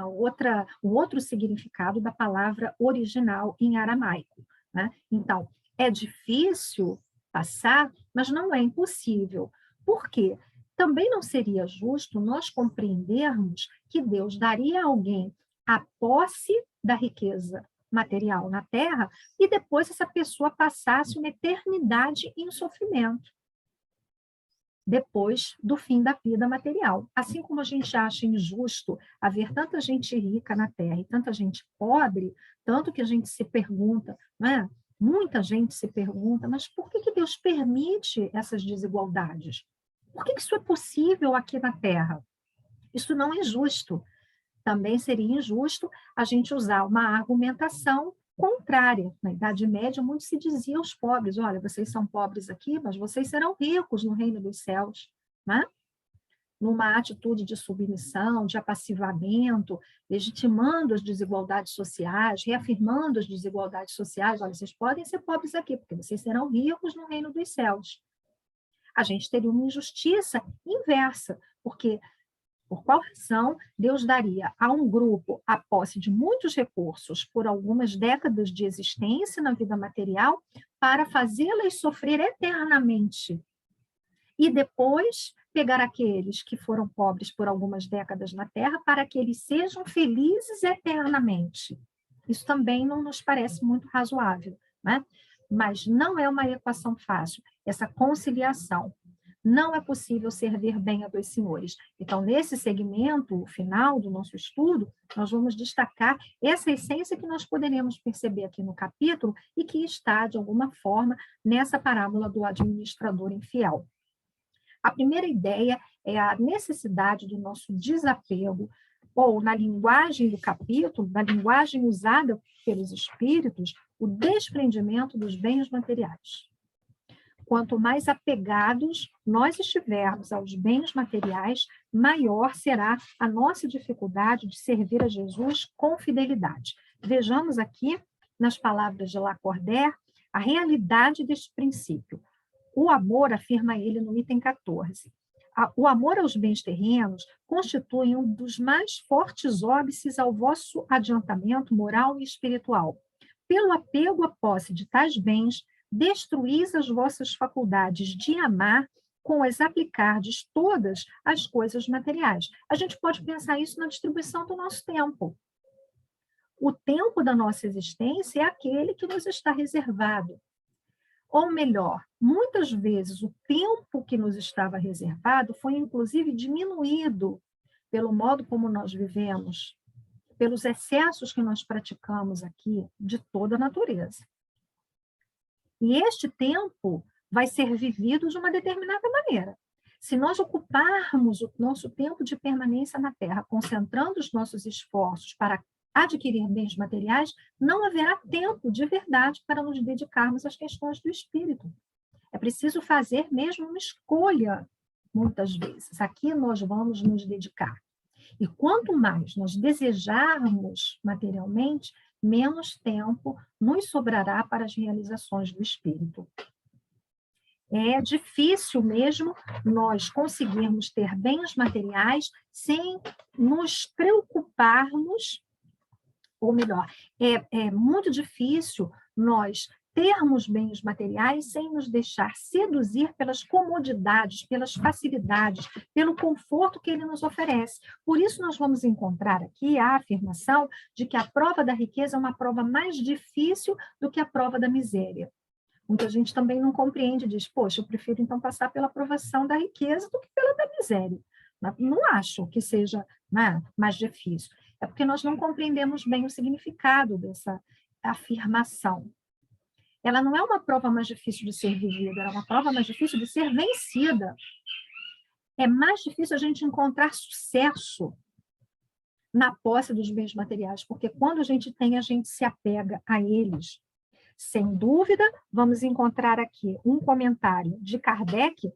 outro significado da palavra original em aramaico, né? Então, é difícil passar, mas não é impossível. Por quê? Também não seria justo nós compreendermos que Deus daria a alguém a posse da riqueza material na Terra e depois essa pessoa passasse uma eternidade em sofrimento depois do fim da vida material. Assim como a gente acha injusto haver tanta gente rica na Terra e tanta gente pobre, tanto que a gente se pergunta, né? Muita gente se pergunta, mas por que Deus permite essas desigualdades? Por que isso é possível aqui na Terra? Isso não é justo. Também seria injusto a gente usar uma argumentação contrária. Na Idade Média, muito se dizia aos pobres: olha, vocês são pobres aqui, mas vocês serão ricos no reino dos céus, né? Numa atitude de submissão, de apassivamento, legitimando as desigualdades sociais, reafirmando as desigualdades sociais. Olha, vocês podem ser pobres aqui, porque vocês serão ricos no reino dos céus. A gente teria uma injustiça inversa, porque por qual razão Deus daria a um grupo a posse de muitos recursos por algumas décadas de existência na vida material para fazê-las sofrer eternamente e depois pegar aqueles que foram pobres por algumas décadas na Terra para que eles sejam felizes eternamente? Isso também não nos parece muito razoável, né? mas não é uma equação fácil, essa conciliação. Não é possível servir bem a dois senhores. Então, nesse segmento final do nosso estudo, nós vamos destacar essa essência que nós poderemos perceber aqui no capítulo e que está, de alguma forma, nessa parábola do administrador infiel. A primeira ideia é a necessidade do nosso desapego, ou, na linguagem do capítulo, na linguagem usada pelos espíritos, o desprendimento dos bens materiais. Quanto mais apegados nós estivermos aos bens materiais, maior será a nossa dificuldade de servir a Jesus com fidelidade. Vejamos aqui, nas palavras de Lacordaire, a realidade deste princípio. O amor, afirma ele no item 14, o amor aos bens terrenos constitui um dos mais fortes óbices ao vosso adiantamento moral e espiritual. Pelo apego à posse de tais bens, destruís as vossas faculdades de amar com as aplicardes todas as coisas materiais. A gente pode pensar isso na distribuição do nosso tempo. O tempo da nossa existência é aquele que nos está reservado. Ou melhor, muitas vezes o tempo que nos estava reservado foi inclusive diminuído pelo modo como nós vivemos, pelos excessos que nós praticamos aqui de toda a natureza. E este tempo vai ser vivido de uma determinada maneira. Se nós ocuparmos o nosso tempo de permanência na Terra, concentrando os nossos esforços para adquirir bens materiais, não haverá tempo de verdade para nos dedicarmos às questões do espírito. É preciso fazer mesmo uma escolha, muitas vezes. Aqui nós vamos nos dedicar. E quanto mais nós desejarmos materialmente, menos tempo nos sobrará para as realizações do espírito. É difícil mesmo nós conseguirmos ter bens materiais sem nos preocuparmos, ou melhor, é muito difícil nós termos bens materiais sem nos deixar seduzir pelas comodidades, pelas facilidades, pelo conforto que ele nos oferece. Por isso, nós vamos encontrar aqui a afirmação de que a prova da riqueza é uma prova mais difícil do que a prova da miséria. Muita gente também não compreende e diz, poxa, eu prefiro então passar pela provação da riqueza do que pela da miséria. Não acho que seja, né, mais difícil. É porque nós não compreendemos bem o significado dessa afirmação. Ela não é uma prova mais difícil de ser vivida, ela é uma prova mais difícil de ser vencida. É mais difícil a gente encontrar sucesso na posse dos bens materiais, porque quando a gente tem, a gente se apega a eles. Sem dúvida, vamos encontrar aqui um comentário de Kardec,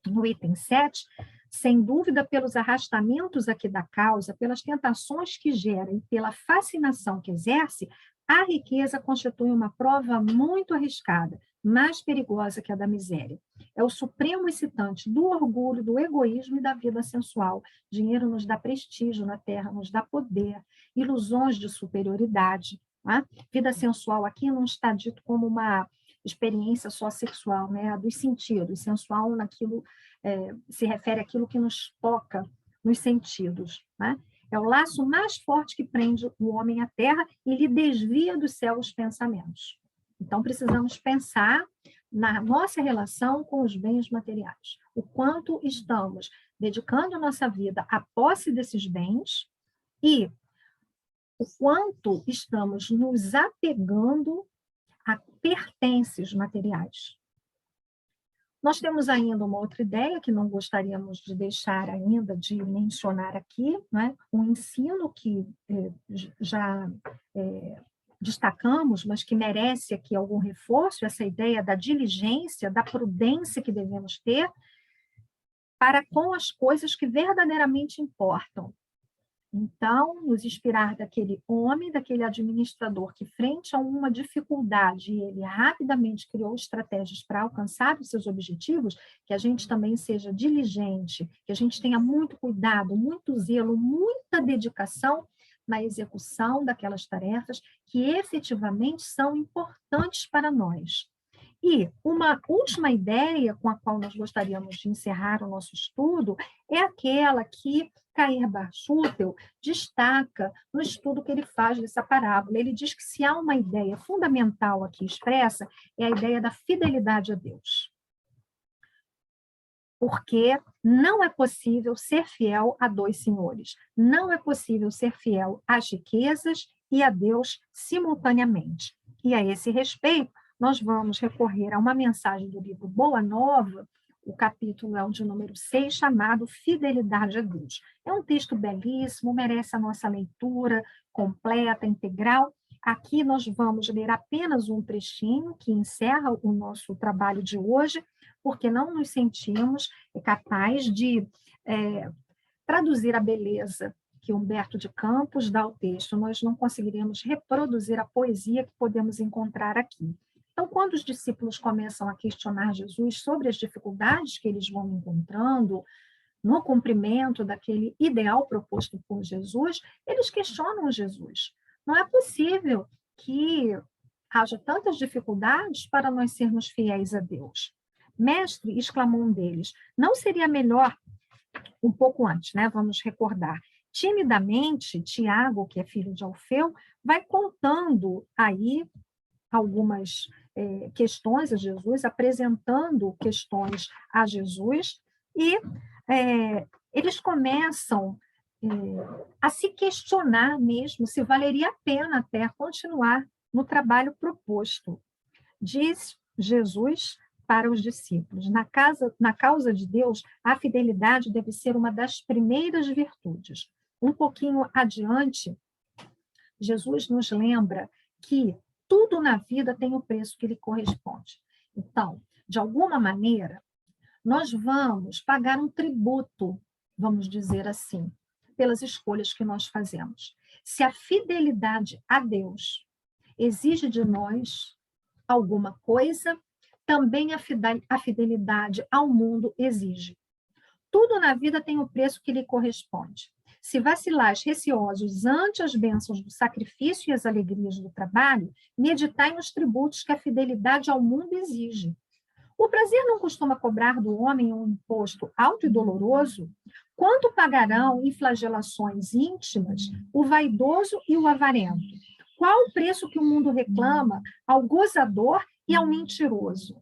no item 7, sem dúvida, pelos arrastamentos aqui da causa, pelas tentações que gera e pela fascinação que exerce, a riqueza constitui uma prova muito arriscada, mais perigosa que a da miséria. É o supremo excitante do orgulho, do egoísmo e da vida sensual. Dinheiro nos dá prestígio na terra, nos dá poder, ilusões de superioridade. Né? Vida sensual aqui não está dito como uma experiência só sexual, né? A dos sentidos. Sensual naquilo se refere àquilo que nos toca nos sentidos. Né? É o laço mais forte que prende o homem à terra e lhe desvia do céu os pensamentos. Então, precisamos pensar na nossa relação com os bens materiais. O quanto estamos dedicando a nossa vida à posse desses bens e o quanto estamos nos apegando a pertences materiais. Nós temos ainda uma outra ideia que não gostaríamos de deixar ainda de mencionar aqui, né? Um ensino que já destacamos, mas que merece aqui algum reforço, essa ideia da diligência, da prudência que devemos ter para com as coisas que verdadeiramente importam. Então, nos inspirar daquele homem, daquele administrador que, frente a uma dificuldade, ele rapidamente criou estratégias para alcançar os seus objetivos, que a gente também seja diligente, que a gente tenha muito cuidado, muito zelo, muita dedicação na execução daquelas tarefas que efetivamente são importantes para nós. E uma última ideia com a qual nós gostaríamos de encerrar o nosso estudo é aquela que Cair Bar Schutel destaca no estudo que ele faz dessa parábola. Ele diz que se há uma ideia fundamental aqui expressa, é a ideia da fidelidade a Deus. Porque não é possível ser fiel a dois senhores. Não é possível ser fiel às riquezas e a Deus simultaneamente. E a esse respeito, nós vamos recorrer a uma mensagem do livro Boa Nova, o capítulo é o de número 6, chamado Fidelidade a Deus. É um texto belíssimo, merece a nossa leitura completa, integral. Aqui nós vamos ler apenas um trechinho que encerra o nosso trabalho de hoje, porque não nos sentimos capazes de traduzir a beleza que Humberto de Campos dá ao texto. Nós não conseguiremos reproduzir a poesia que podemos encontrar aqui. Então, quando os discípulos começam a questionar Jesus sobre as dificuldades que eles vão encontrando no cumprimento daquele ideal proposto por Jesus, eles questionam Jesus. Não é possível que haja tantas dificuldades para nós sermos fiéis a Deus. Mestre, exclamou um deles, não seria melhor, um pouco antes, né? Vamos recordar, timidamente, Tiago, que é filho de Alfeu, vai contando aí algumas questões a Jesus, apresentando questões a Jesus, e eles começam a se questionar mesmo se valeria a pena até continuar no trabalho proposto. Diz Jesus para os discípulos, na causa de Deus, a fidelidade deve ser uma das primeiras virtudes. Um pouquinho adiante, Jesus nos lembra que tudo na vida tem o preço que lhe corresponde. Então, de alguma maneira, nós vamos pagar um tributo, vamos dizer assim, pelas escolhas que nós fazemos. Se a fidelidade a Deus exige de nós alguma coisa, também a fidelidade ao mundo exige. Tudo na vida tem o preço que lhe corresponde. Se vacilares receosos ante as bênçãos do sacrifício e as alegrias do trabalho, meditai nos tributos que a fidelidade ao mundo exige. O prazer não costuma cobrar do homem um imposto alto e doloroso? Quanto pagarão em flagelações íntimas o vaidoso e o avarento? Qual o preço que o mundo reclama ao gozador e ao mentiroso?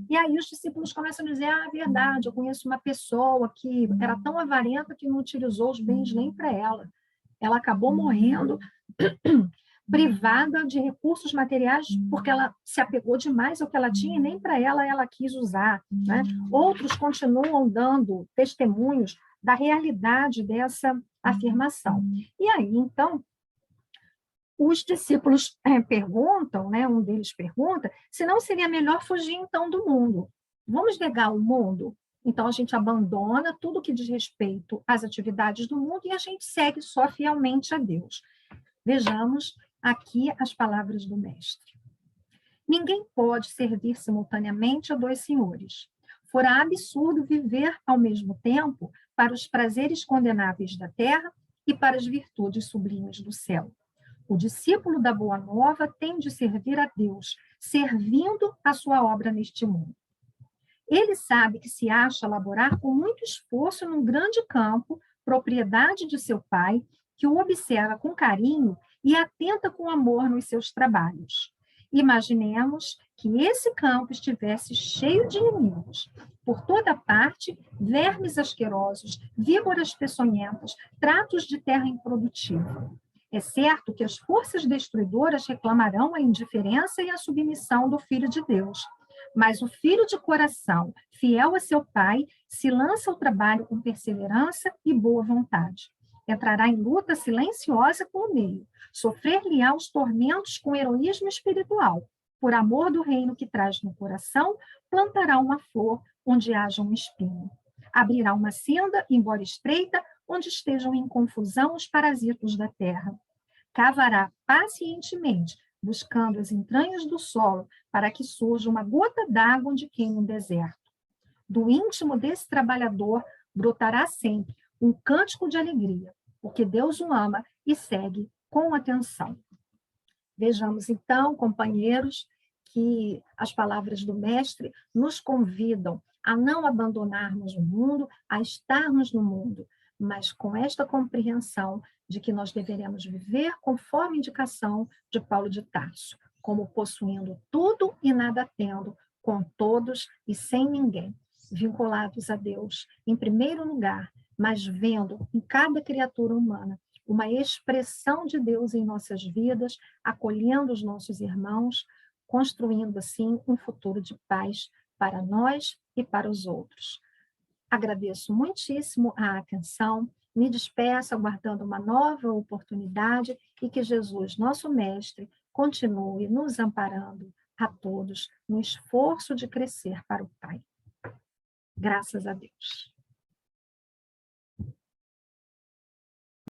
E aí os discípulos começam a dizer, verdade, eu conheço uma pessoa que era tão avarenta que não utilizou os bens nem para ela. Ela acabou morrendo privada de recursos materiais porque ela se apegou demais ao que ela tinha e nem para ela quis usar. Né? Outros continuam dando testemunhos da realidade dessa afirmação. E aí, então, os discípulos perguntam, né, um deles pergunta, se não seria melhor fugir então do mundo. Vamos negar o mundo? Então a gente abandona tudo que diz respeito às atividades do mundo e a gente segue só fielmente a Deus. Vejamos aqui as palavras do mestre. Ninguém pode servir simultaneamente a dois senhores. Fora absurdo viver ao mesmo tempo para os prazeres condenáveis da terra e para as virtudes sublimes do céu. O discípulo da Boa Nova tem de servir a Deus, servindo a sua obra neste mundo. Ele sabe que se acha laborar com muito esforço num grande campo, propriedade de seu pai, que o observa com carinho e atenta com amor nos seus trabalhos. Imaginemos que esse campo estivesse cheio de inimigos. Por toda parte, vermes asquerosos, víboras peçonhentas, tratos de terra improdutiva. É certo que as forças destruidoras reclamarão a indiferença e a submissão do Filho de Deus. Mas o filho de coração, fiel a seu pai, se lança ao trabalho com perseverança e boa vontade. Entrará em luta silenciosa com o meio, sofrer-lhe-á os tormentos com heroísmo espiritual. Por amor do reino que traz no coração, plantará uma flor onde haja um espinho. Abrirá uma senda, embora estreita, onde estejam em confusão os parasitos da terra. Cavará pacientemente, buscando as entranhas do solo, para que surja uma gota d'água onde queima um deserto. Do íntimo desse trabalhador brotará sempre um cântico de alegria, porque Deus o ama e segue com atenção. Vejamos então, companheiros, que as palavras do Mestre nos convidam a não abandonarmos o mundo, a estarmos no mundo, mas com esta compreensão de que nós deveremos viver conforme a indicação de Paulo de Tarso, como possuindo tudo e nada tendo, com todos e sem ninguém, vinculados a Deus, em primeiro lugar, mas vendo em cada criatura humana uma expressão de Deus em nossas vidas, acolhendo os nossos irmãos, construindo assim um futuro de paz para nós e para os outros. Agradeço muitíssimo a atenção, me despeço aguardando uma nova oportunidade e que Jesus, nosso Mestre, continue nos amparando a todos no esforço de crescer para o Pai. Graças a Deus.